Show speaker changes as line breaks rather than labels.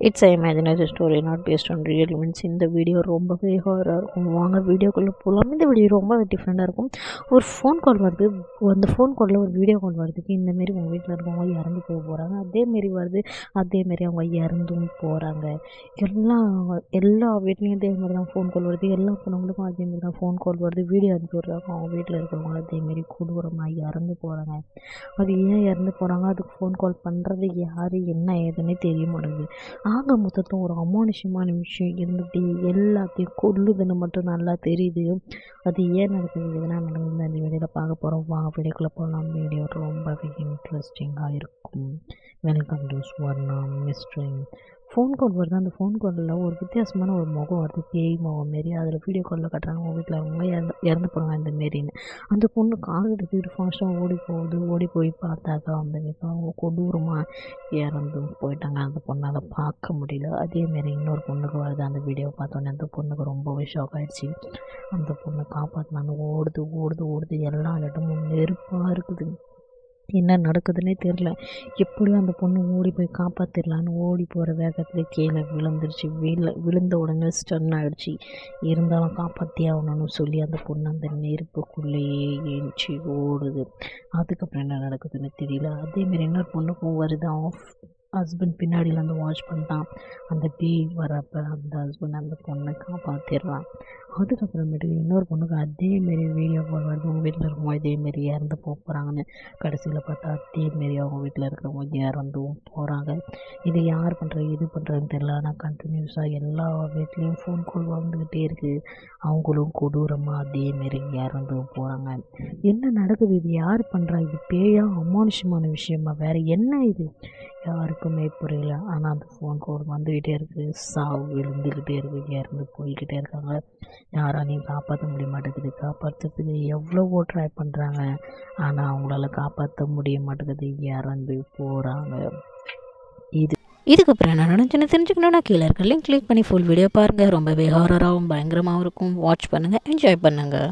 It's I imaginary story not based on real events. இந்த video ரொம்பவே ஹாரராக இருக்கும். வாங்க வீடியோக்குள்ளே போகலாம். இந்த வீடியோ ரொம்பவே டிஃப்ரெண்ட்டாக இருக்கும். ஒரு ஃபோன் கால் வருது. அந்த ஃபோன் காலில் ஒரு வீடியோ கால் வருதுக்கு இந்தமாரி உங்கள் வீட்டில் இருக்கவங்க இறந்து போக போகிறாங்க. அதேமாரி வருது. அதேமாரி அவங்க இறந்தும் போகிறாங்க. எல்லா எல்லா வீட்லேயும் அதேமாரி தான் ஃபோன் கால் வருது. எல்லா பொண்ணுங்களுக்கும் அதேமாரி தான் ஃபோன் கால் வருது. வீடியோ அனுப்பி விட்றாங்க. அவங்க வீட்டில் இருக்கிறவங்க அதேமாரி கொடூரமாக இறந்து போகிறாங்க. அது ஏன் இறந்து போகிறாங்க, அதுக்கு ஃபோன் கால் பண்ணுறது யார், என்ன ஏதுன்னே தெரிய மாட்டேங்குது. ஆக மொத்தத்தில் ஒரு அமானுஷ்யமான விஷயம் இருந்துகிட்டே எல்லாத்தையும் கொல்லுதுன்னு மட்டும் நல்லா தெரியுது. அது ஏன் நடக்குது, எதனால் நடக்குதுன்னு அந்த வீடியோவில் பார்க்க போகிறோம். வாங்க வீடியோக்குள்ளே போகலாம். வீடியோ ரொம்பவே இன்ட்ரெஸ்டிங்காக இருக்கும். Welcome to Swarna mystery. Phone call வருது. அந்த ஃபோன் காலில் ஒரு வித்தியாசமான ஒரு முகம் வருது, பேய் முகம் மாரி. அதில் வீடியோ காலில் கட்டுறாங்க உங்கள் வீட்டில் அவங்க இறந்து போகிறாங்க இந்த மாரின்னு. அந்த பொண்ணு கால் எடுத்துக்கிட்டு ஃபாஸ்ட்டாக ஓடி போகுது. ஓடி போய் பார்த்தாக்கா அந்த வீட்டில் அவங்க கொடூரமாக இறந்தும் போயிட்டாங்க. அந்த பொண்ணால் பார்க்க முடியல. அதேமாரி இன்னொரு பொண்ணுக்கு வருது. அந்த வீடியோ பார்த்தோன்னே அந்த பொண்ணுக்கு ரொம்பவே ஷாக் ஆகிடுச்சு. அந்த பொண்ணை காப்பாற்றினாங்க. ஓடுது ஓடுது ஓடுது. எல்லா இடமும் நெருப்பாக இருக்குது. என்ன நடக்குதுன்னே தெரில. எப்படியும் அந்த பொண்ணு ஓடி போய் காப்பாற்றிடலான்னு ஓடி போகிற வேகத்தில் கீழே விழுந்துருச்சு. விழுந்த உடனே ஸ்டன் ஆகிடுச்சு. இருந்தாலும் காப்பாற்றி ஆகணும்னு சொல்லி அந்த பொண்ணு அந்த நெருப்புக்குள்ளேயே ஏஞ்சி ஓடுது. அதுக்கப்புறம் என்ன நடக்குதுன்னு தெரியல. அதேமாரி இன்னொரு பொண்ணுக்கும் வருது. ஹஸ்பண்ட் பின்னாடியிலேருந்து வாட்ச் பண்ணிட்டான். அந்த பேய் வரப்போ அந்த ஹஸ்பண்ட் அந்த பொண்ணை காப்பாற்றிடுறான். அதுக்கப்புறமேட்டுக்கு இன்னொரு பொண்ணுக்கு அதேமாரி வீடியோ கால் வருது. உங்கள் வீட்டில் இருக்கவங்க இதேமாரி இறந்து போகிறாங்கன்னு. கடைசியில் பார்த்தா அதேமாரி அவங்க வீட்டில் இருக்கிறவங்க இறந்தும் போகிறாங்க. இது யார் பண்ணுறது எது பண்ணுறதுன்னு தெரில. ஆனால் கண்டினியூஸாக எல்லா வீட்லேயும் ஃபோன் கால் வந்துக்கிட்டே இருக்குது. அவங்களும் கொடூரமாக அதேமாரி இறந்தும் போகிறாங்க. என்ன நடக்குது, இது யார் பண்ணுறா, இது பேயா அமானுஷமான விஷயமா, வேறு என்ன இது, யாருக்குமே புரியல. ஆனால் அந்த ஃபோன் கால் வந்துக்கிட்டே இருக்குது. சாவு விழுந்துக்கிட்டே இருக்குது. இறந்து போய்கிட்டே இருக்காங்க. யாராலையும் காப்பாற்ற முடிய மாட்டேங்குது. காப்பாற்றுறதுக்கு எவ்வளவோ ட்ரை பண்ணுறாங்க. ஆனால் அவங்களால காப்பாற்ற முடிய மாட்டேங்குது. இறந்து போகிறாங்க. இதுக்கப்புறம் என்ன நடந்துச்சுன்னு தெரிஞ்சுக்கணுன்னா கீழே இருக்க லிங்க் கிளிக் பண்ணி ஃபுல் வீடியோ பாருங்கள். ரொம்பவே ஹாரராகவும் பயங்கரமாகவும் இருக்கும். வாட்ச் பண்ணுங்கள், என்ஜாய் பண்ணுங்கள்.